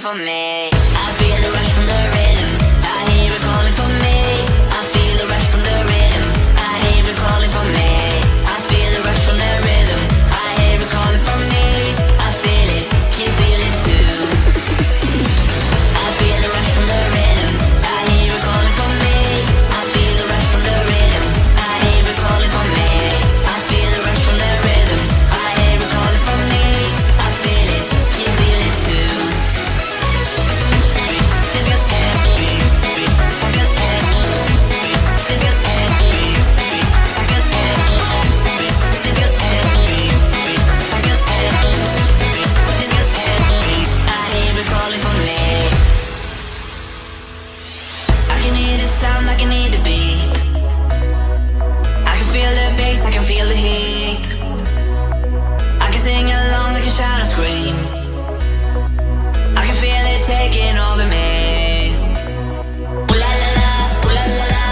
for me. I feel the rush from the rhythm. I hear it calling for me. I feel the rush from the rhythm. I hear it calling for me. I feel the rush from the rhythm. I hear it calling for me. I feel it, you feel it too. I feel the rush from the rhythm. I hear it calling for me. I feel the rush from the rhythm. I hear it calling for me. I feel the rush from the rhythm. I hear it calling for me. I feel it, you feel it too. I can hear the beat. I can feel the bass, I can feel the heat. I can sing along, I can shout and scream. I can feel it taking over me. Ooh la la la, ooh la la la.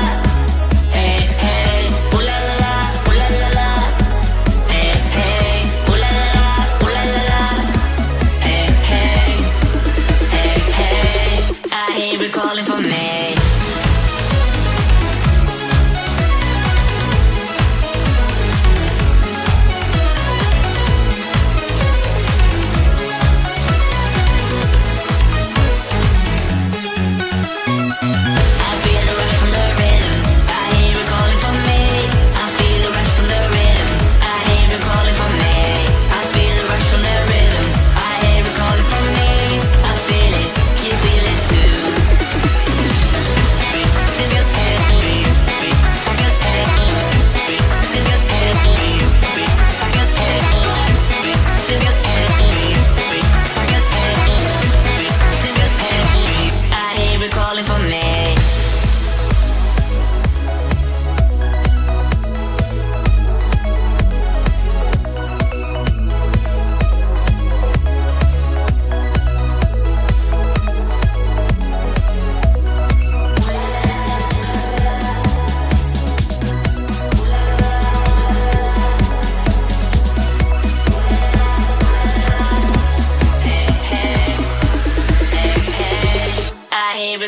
Hey hey, ooh la la la, ooh la la la. Hey hey, ooh la la la, ooh la la la. Hey hey, hey hey. I hear it calling for me.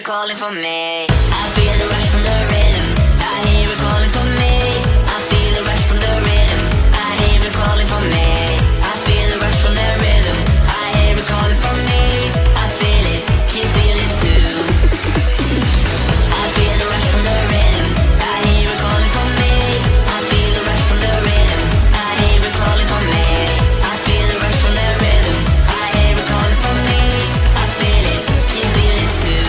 Calling for me. I feel the rush from the rhythm. I hear it calling for me. I feel the rush from the rhythm. I hear it calling for me. I feel the rush from the rhythm. I hear it calling for me. I feel it, you feel it too. I feel the rush from the rhythm. I hear it calling for me. I feel the rush from the rhythm. I hear it calling for me. I feel the rush from the rhythm. I hear it calling for me. I feel it, you feel it too.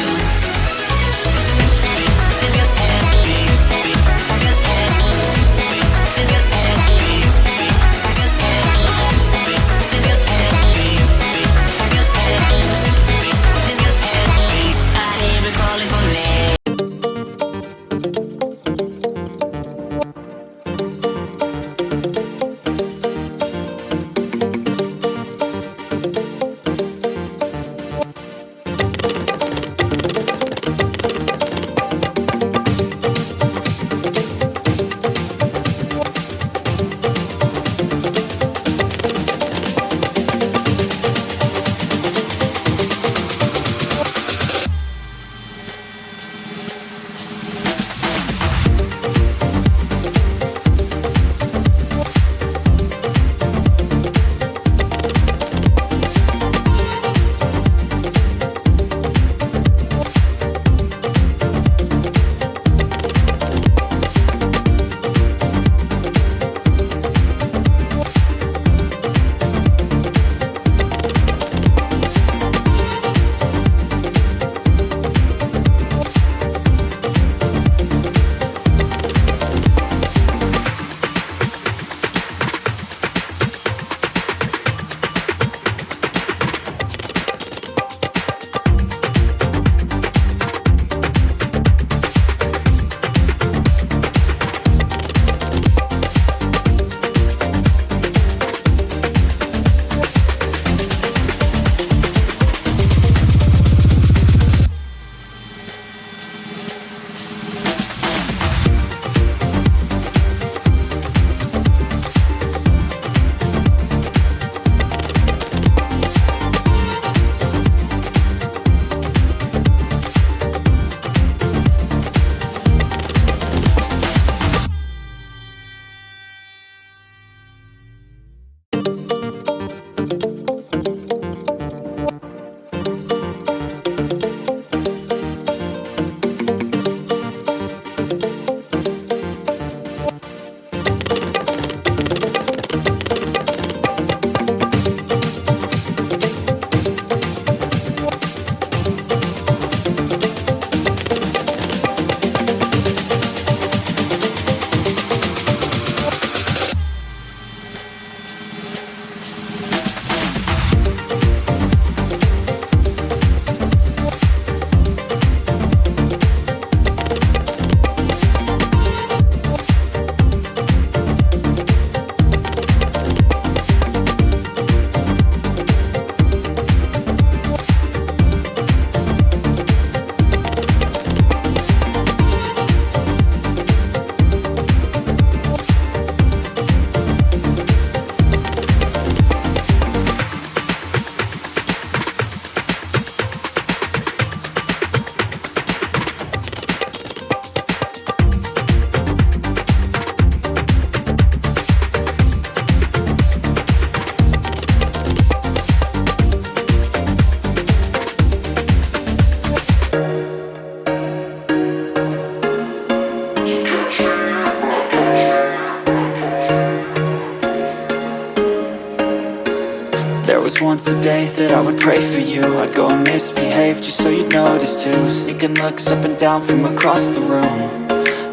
was once a day that I would pray for you. I'd go and misbehave just so you'd notice too. Sneaking looks up and down from across the room.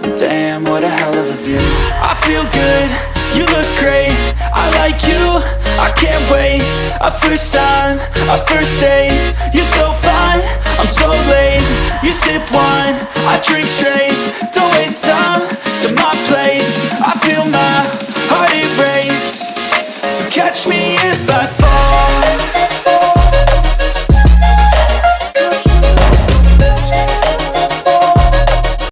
And damn, what a hell of a view. I feel good, you look great, I like you, I can't wait. A first time, a first date. You're so fine, I'm so late. You sip wine, I drink straight. Don't waste time to my place. I feel my heart erase. So catch me if